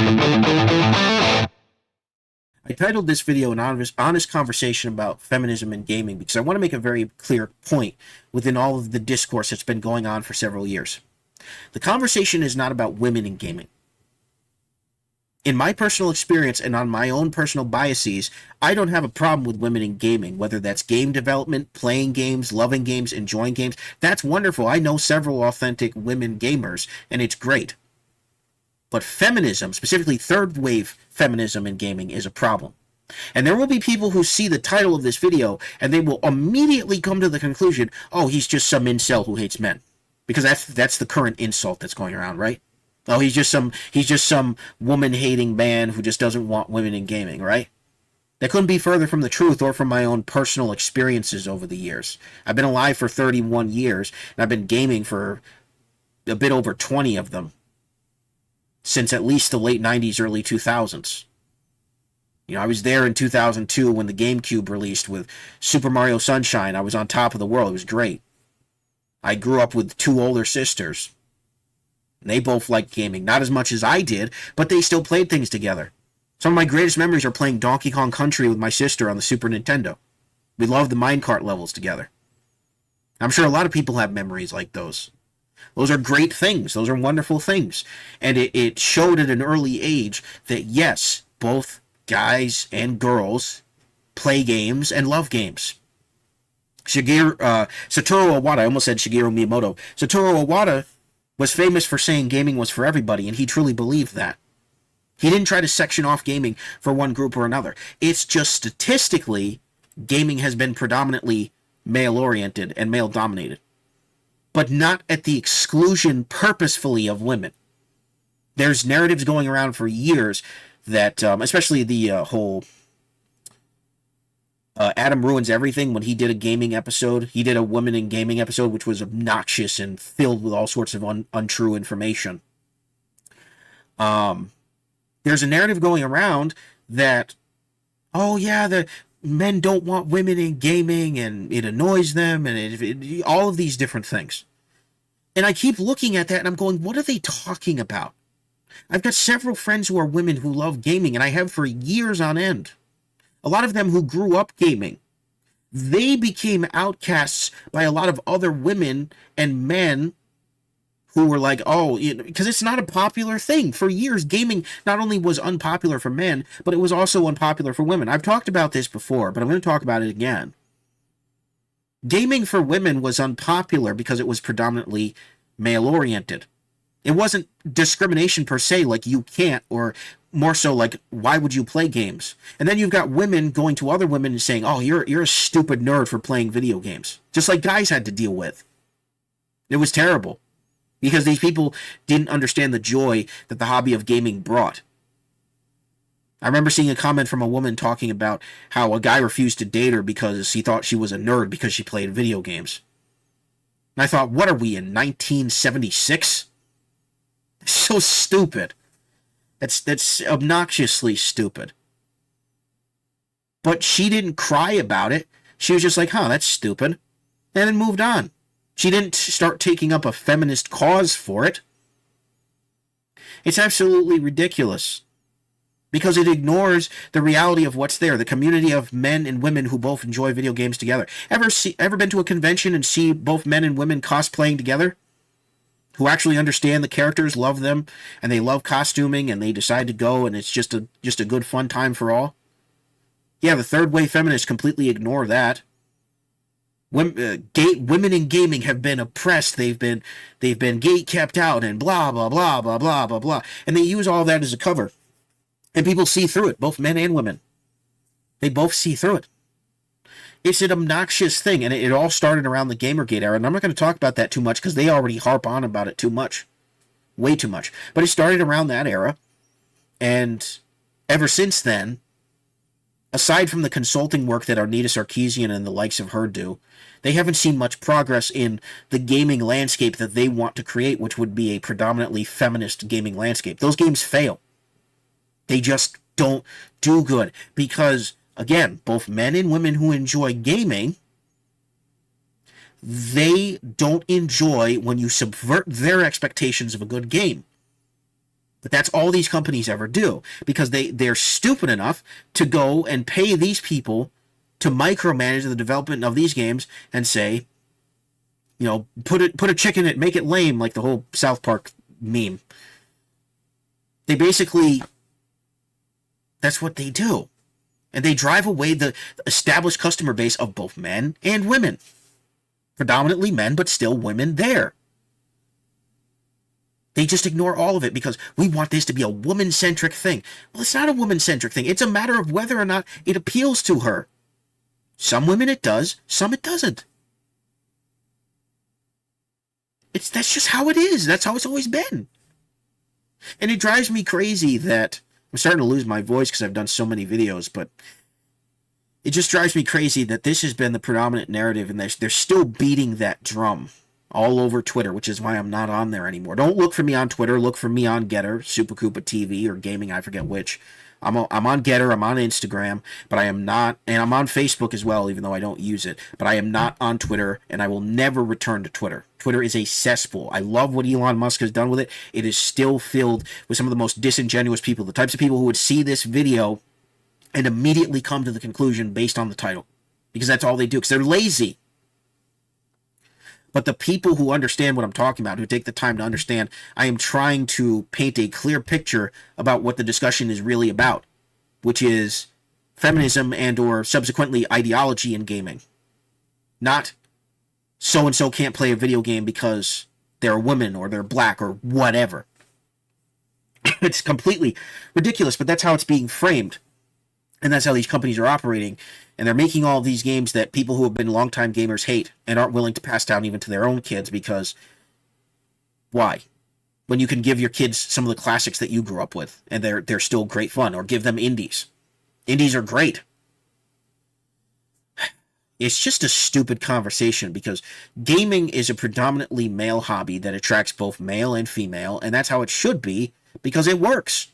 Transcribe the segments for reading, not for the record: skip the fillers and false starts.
I titled this video an honest conversation about feminism and gaming because I want to make a very clear point within all of the discourse that's been going on for several years. The conversation is not about women in gaming. In my personal experience and on my own personal biases, I don't have a problem with women in gaming, whether that's game development, playing games, loving games, enjoying games. That's wonderful. I know several authentic women gamers, and it's great. But feminism, specifically third-wave feminism in gaming, is a problem. And there will be people who see the title of this video, and they will immediately come to the conclusion, oh, he's just some incel who hates men. Because that's the current insult that's going around, right? Oh, he's just some woman-hating man who just doesn't want women in gaming, right? That couldn't be further from the truth or from my own personal experiences over the years. I've been alive for 31 years, and I've been gaming for a bit over 20 of them. Since at least the late 90s, early 2000s. You know, I was there in 2002 when the GameCube released with Super Mario Sunshine. I was on top of the world. It was great. I grew up with two older sisters. And they both liked gaming. Not as much as I did, but they still played things together. Some of my greatest memories are playing Donkey Kong Country with my sister on the Super Nintendo. We loved the minecart levels together. I'm sure a lot of people have memories like those. Those are great things. Those are wonderful things. And it showed at an early age that, yes, both guys and girls play games and love games. Satoru Iwata, I almost said Shigeru Miyamoto. Satoru Iwata was famous for saying gaming was for everybody, and he truly believed that. He didn't try to section off gaming for one group or another. It's just statistically, gaming has been predominantly male-oriented and male-dominated. But not at the exclusion purposefully of women. There's narratives going around for years that, especially the whole Adam Ruins Everything, when he did a gaming episode, he did a woman in gaming episode, which was obnoxious and filled with all sorts of untrue information. There's a narrative going around that, oh yeah, the men don't want women in gaming and it annoys them and all of these different things. And I keep looking at that and I'm going, what are they talking about? I've got several friends who are women who love gaming, and I have for years on end. A lot of them who grew up gaming. They became outcasts by a lot of other women and men who were like, oh, because it's not a popular thing. For years, gaming not only was unpopular for men, but it was also unpopular for women. I've talked about this before, but I'm going to talk about it again. Gaming for women was unpopular because it was predominantly male-oriented. It wasn't discrimination per se, like you can't, or more so like, why would you play games? And then you've got women going to other women and saying, oh, you're a stupid nerd for playing video games. Just like guys had to deal with. It was terrible. Because these people didn't understand the joy that the hobby of gaming brought. I remember seeing a comment from a woman talking about how a guy refused to date her because he thought she was a nerd because she played video games. And I thought, what are we, in 1976? So stupid. That's obnoxiously stupid. But she didn't cry about it. She was just like, huh, that's stupid. And then moved on. She didn't start taking up a feminist cause for it. It's absolutely ridiculous. Because it ignores the reality of what's there, the community of men and women who both enjoy video games together. Ever been to a convention and see both men and women cosplaying together? Who actually understand the characters, love them, and they love costuming, and they decide to go, and it's just a good fun time for all? Yeah, the third wave feminists completely ignore that. Women in gaming have been oppressed. They've been gate kept out, and blah blah blah blah blah blah blah. And they use all that as a cover, and people see through it. Both men and women, they both see through it. It's an obnoxious thing, and it all started around the Gamergate era. And I'm not going to talk about that too much because they already harp on about it too much, way too much. But it started around that era, and ever since then, aside from the consulting work that Arnita Sarkeesian and the likes of her do, they haven't seen much progress in the gaming landscape that they want to create, which would be a predominantly feminist gaming landscape. Those games fail. They just don't do good because, again, both men and women who enjoy gaming, they don't enjoy when you subvert their expectations of a good game. But that's all these companies ever do, because they're stupid enough to go and pay these people to micromanage the development of these games and say, put a chick in it, make it lame, like the whole South Park meme. They basically, that's what they do. And they drive away the established customer base of both men and women. Predominantly men, but still women there. They just ignore all of it because we want this to be a woman-centric thing. Well, it's not a woman-centric thing. It's a matter of whether or not it appeals to her. Some women it does, some it doesn't. That's just how it is. That's how it's always been. And it drives me crazy that I'm starting to lose my voice because I've done so many videos, but it just drives me crazy that this has been the predominant narrative, and they're still beating that drum all over Twitter, which is why I'm not on there anymore. Don't look for me on Twitter. Look for me on Getter, Super Koopa TV, or Gaming, I forget which. I'm on Getter, I'm on Instagram, but I am not, and I'm on Facebook as well, even though I don't use it, but I am not on Twitter, and I will never return to Twitter. Twitter is a cesspool. I love what Elon Musk has done with it. It is still filled with some of the most disingenuous people, the types of people who would see this video and immediately come to the conclusion based on the title, because that's all they do, because they're lazy. But the people who understand what I'm talking about, who take the time to understand, I am trying to paint a clear picture about what the discussion is really about, which is feminism and or subsequently ideology in gaming. Not so-and-so can't play a video game because they're a woman or they're black or whatever. It's completely ridiculous, but that's how it's being framed. And that's how these companies are operating. And they're making all of these games that people who have been longtime gamers hate and aren't willing to pass down even to their own kids, because why? When you can give your kids some of the classics that you grew up with and they're still great fun, or give them indies. Indies are great. It's just a stupid conversation, because gaming is a predominantly male hobby that attracts both male and female, and that's how it should be, because it works.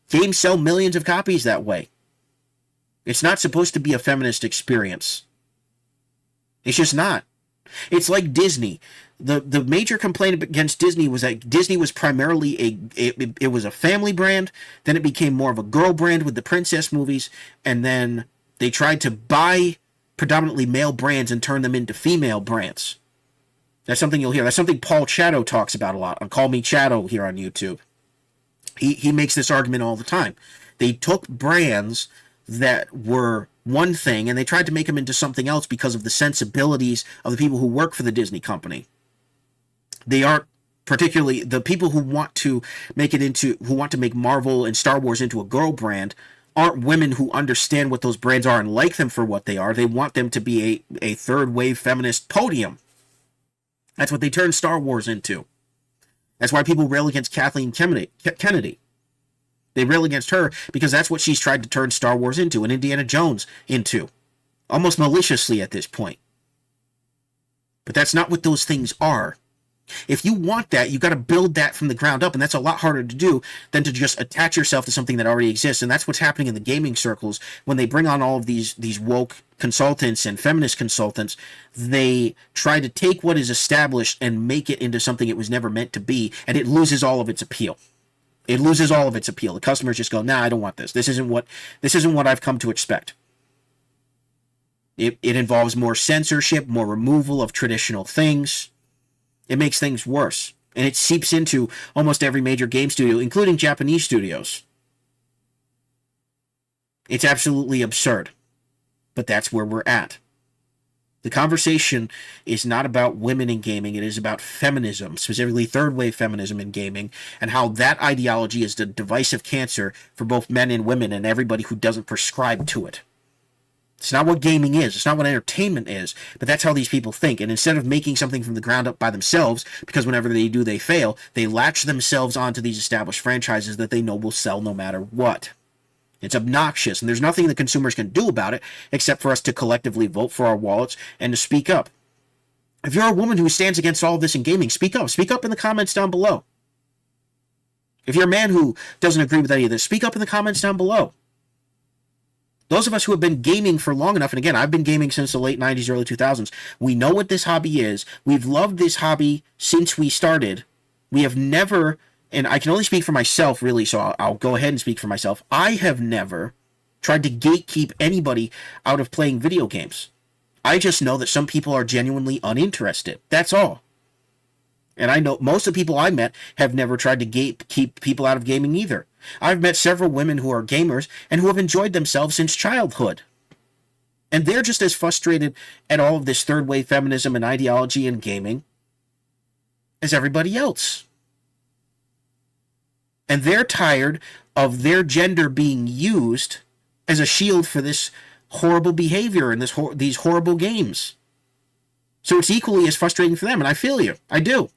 Games sell millions of copies that way. It's not supposed to be a feminist experience. It's just not. It's like Disney. The major complaint against Disney was that Disney was primarily it was a family brand, then it became more of a girl brand with the princess movies, and then they tried to buy predominantly male brands and turn them into female brands. That's something you'll hear. That's something Paul Chatto talks about a lot on Call Me Chatto here on YouTube. He makes this argument all the time. They took brands that were one thing and they tried to make them into something else because of the sensibilities of the people who work for the Disney company. They aren't particularly the people who want to make Marvel and Star Wars into a girl brand aren't women who understand what those brands are and like them for what they are. They want them to be a third wave feminist podium. That's what they turned Star Wars into. That's why people rail against Kathleen Kennedy. They rail against her because that's what she's tried to turn Star Wars into and Indiana Jones into. Almost maliciously at this point. But that's not what those things are. If you want that, you got to build that from the ground up, and that's a lot harder to do than to just attach yourself to something that already exists. And that's what's happening in the gaming circles when they bring on all of these woke consultants and feminist consultants. They try to take what is established and make it into something it was never meant to be, and it loses all of its appeal. It loses all of its appeal. The customers just go, nah, I don't want this. This isn't what I've come to expect. It involves more censorship, more removal of traditional things. It makes things worse. And it seeps into almost every major game studio, including Japanese studios. It's absolutely absurd. But that's where we're at. The conversation is not about women in gaming. It is about feminism, specifically third-wave feminism in gaming, and how that ideology is the divisive cancer for both men and women and everybody who doesn't prescribe to it. It's not what gaming is. It's not what entertainment is. But that's how these people think. And instead of making something from the ground up by themselves, because whenever they do, they fail, they latch themselves onto these established franchises that they know will sell no matter what. It's obnoxious, and there's nothing the consumers can do about it except for us to collectively vote for our wallets and to speak up. If you're a woman who stands against all of this in gaming, speak up. Speak up in the comments down below. If you're a man who doesn't agree with any of this, speak up in the comments down below. Those of us who have been gaming for long enough, and again, I've been gaming since the late 90s, early 2000s, we know what this hobby is. We've loved this hobby since we started. We have never and I can only speak for myself, really, so I'll go ahead and speak for myself. I have never tried to gatekeep anybody out of playing video games. I just know that some people are genuinely uninterested. That's all. And I know most of the people I met have never tried to gatekeep people out of gaming either. I've met several women who are gamers and who have enjoyed themselves since childhood. And they're just as frustrated at all of this third wave feminism and ideology in gaming as everybody else. And they're tired of their gender being used as a shield for this horrible behavior and these horrible games. So it's equally as frustrating for them, and I feel you. I do.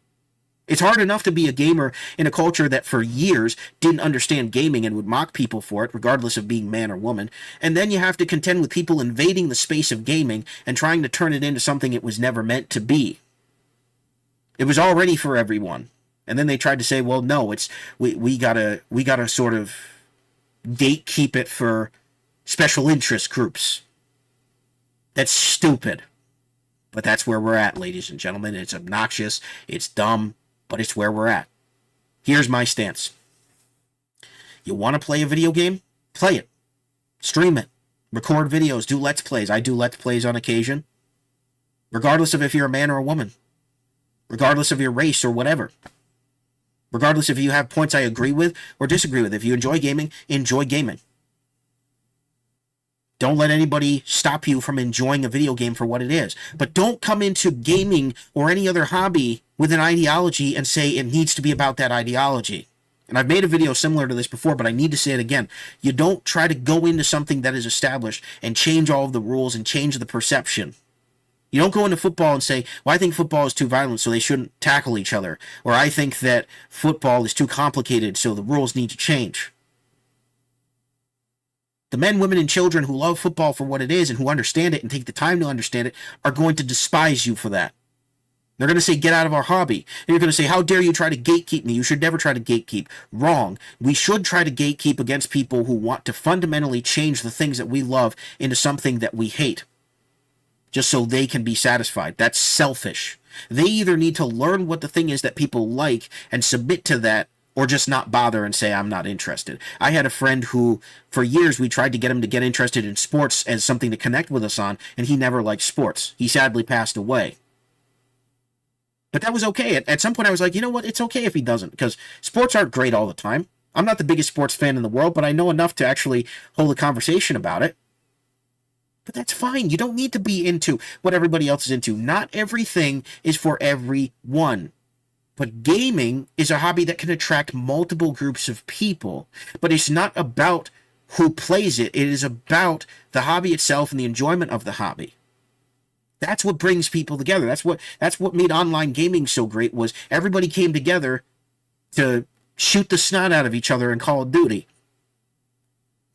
It's hard enough to be a gamer in a culture that for years didn't understand gaming and would mock people for it, regardless of being man or woman. And then you have to contend with people invading the space of gaming and trying to turn it into something it was never meant to be. It was already for everyone. And then they tried to say, well, no, we gotta sort of gatekeep it for special interest groups. That's stupid. But that's where we're at, ladies and gentlemen. It's obnoxious, it's dumb, but it's where we're at. Here's my stance. You want to play a video game? Play it. Stream it. Record videos. Do Let's Plays. I do Let's Plays on occasion. Regardless of if you're a man or a woman. Regardless of your race or whatever. Regardless if you have points I agree with or disagree with. If you enjoy gaming, enjoy gaming. Don't let anybody stop you from enjoying a video game for what it is. But don't come into gaming or any other hobby with an ideology and say it needs to be about that ideology. And I've made a video similar to this before, but I need to say it again. You don't try to go into something that is established and change all of the rules and change the perception. You don't go into football and say, well, I think football is too violent, so they shouldn't tackle each other. Or I think that football is too complicated, so the rules need to change. The men, women, and children who love football for what it is and who understand it and take the time to understand it are going to despise you for that. They're going to say, get out of our hobby. And you're going to say, how dare you try to gatekeep me? You should never try to gatekeep. Wrong. We should try to gatekeep against people who want to fundamentally change the things that we love into something that we hate, just so they can be satisfied. That's selfish. They either need to learn what the thing is that people like and submit to that, or just not bother and say, I'm not interested. I had a friend who, for years, we tried to get him to get interested in sports as something to connect with us on, and he never liked sports. He sadly passed away. But that was okay. At some point, I was like, you know what? It's okay if he doesn't, because sports aren't great all the time. I'm not the biggest sports fan in the world, but I know enough to actually hold a conversation about it. But that's fine. You don't need to be into what everybody else is into. Not everything is for everyone. But gaming is a hobby that can attract multiple groups of people. But it's not about who plays it. It is about the hobby itself and the enjoyment of the hobby. That's what brings people together. That's what made online gaming so great, was everybody came together to shoot the snot out of each other in Call of Duty.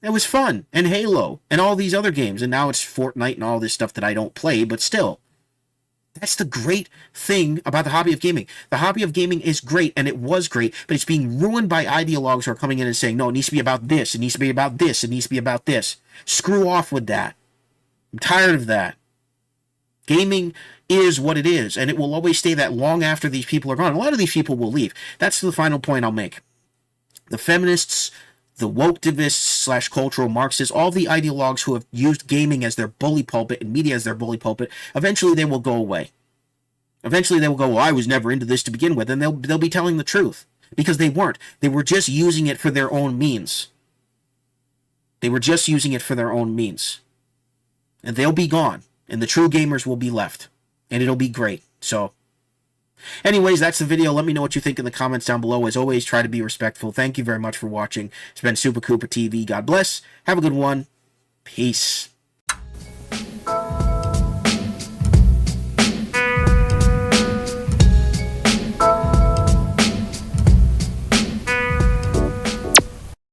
It was fun. And Halo and all these other games. And now it's Fortnite and all this stuff that I don't play, but still. That's the great thing about the hobby of gaming. The hobby of gaming is great, and it was great, but it's being ruined by ideologues who are coming in and saying, no, it needs to be about this, it needs to be about this, it needs to be about this. Screw off with that. I'm tired of that. Gaming is what it is, and it will always stay that long after these people are gone. A lot of these people will leave. That's the final point I'll make. The feminists, the woke-divists / cultural Marxists, all the ideologues who have used gaming as their bully pulpit and media as their bully pulpit, eventually they will go away. Eventually they will go, well, I was never into this to begin with, and they'll be telling the truth. Because they weren't. They were just using it for their own means. They were just using it for their own means. And they'll be gone, and the true gamers will be left. And it'll be great. So, anyways, that's the video. Let me know what you think in the comments down below. As always, try to be respectful. Thank you very much for watching. It's been Super Koopa TV. God bless. Have a good one. Peace.